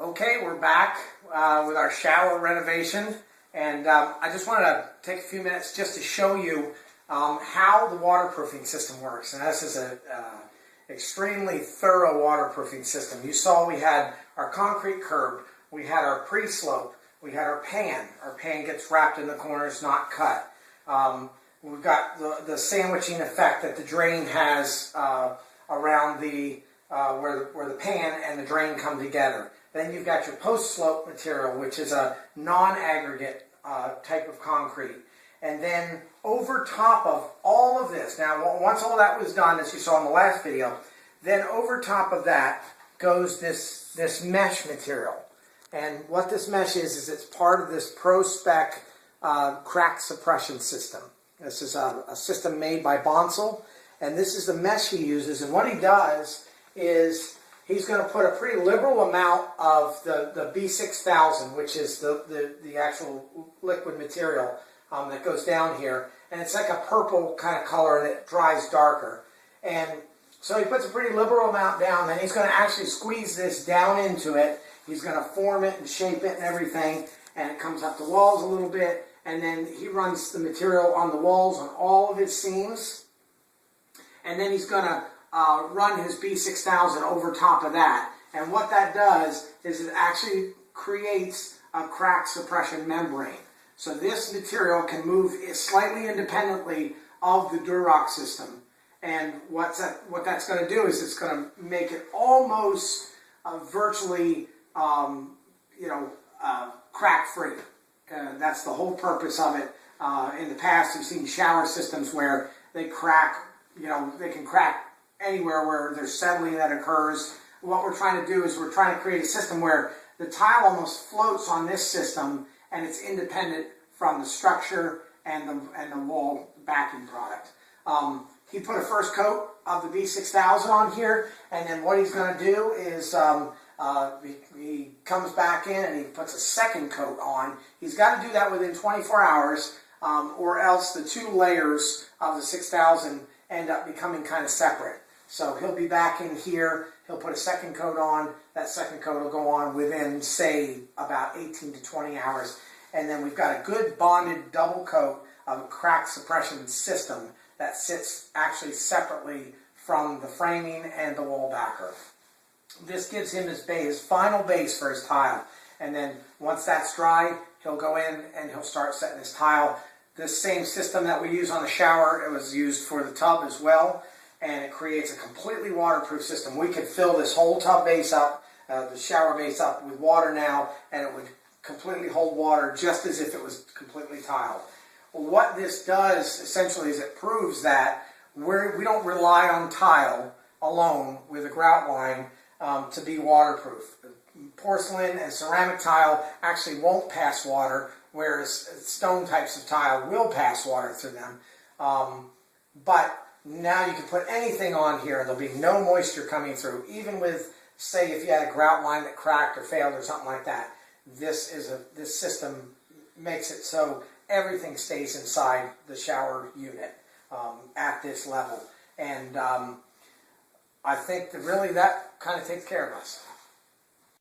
Okay, we're back with our shower renovation, and I just wanted to take a few minutes just to show you how the waterproofing system works. And this is an extremely thorough waterproofing system. You saw we had our concrete curb, we had our pre-slope, we had our pan. Our pan gets wrapped in the corners, not cut. We've got the sandwiching effect that the drain has around the where the pan and the drain come together. Then you've got your post-slope material, which is a non-aggregate type of concrete. And then over top of all of this, now once all that was done, as you saw in the last video, then over top of that goes this mesh material. And what this mesh is it's part of this Pro-Spec crack suppression system. This is a system made by Bonsall, and this is the mesh he uses. And what he does is he's going to put a pretty liberal amount of the B6000, which is the actual liquid material that goes down here. And it's like a purple kind of color, and it dries darker. And so he puts a pretty liberal amount down, then he's going to actually squeeze this down into it. He's going to form it and shape it and everything, and it comes up the walls a little bit. And then he runs the material on the walls on all of his seams. And then he's going to run his B6000 over top of that. And what that does is it actually creates a crack suppression membrane. So this material can move slightly independently of the Durock system. And what that's going to do is it's going to make it almost virtually, crack-free. That's the whole purpose of it. In the past, you've seen shower systems where they crack, they can crack anywhere where there's settling that occurs. What we're trying to do is we're trying to create a system where the tile almost floats on this system, and it's independent from the structure and the wall backing product. He put a first coat of the B6000 on here, and then what he's going to do is he comes back in and he puts a second coat on. He's got to do that within 24 hours, or else the two layers of the 6000 end up becoming kind of separate. So he'll be back in here, he'll put a second coat on, that second coat will go on within, say, about 18 to 20 hours. And then we've got a good bonded double coat of a crack suppression system that sits actually separately from the framing and the wall backer. This gives him his final base for his tile. And then once that's dry, he'll go in and he'll start setting his tile. This same system that we use on the shower, it was used for the tub as well. And it creates a completely waterproof system. We could fill this whole tub base up, the shower base up with water now, and it would completely hold water just as if it was completely tiled. Well, what this does essentially is it proves that we don't rely on tile alone with a grout line to be waterproof. Porcelain and ceramic tile actually won't pass water, whereas stone types of tile will pass water through them. But now you can put anything on here and there'll be no moisture coming through. Even with, say, if you had a grout line that cracked or failed or something like that, this system makes it so everything stays inside the shower unit at this level. And I think that really that kind of takes care of us.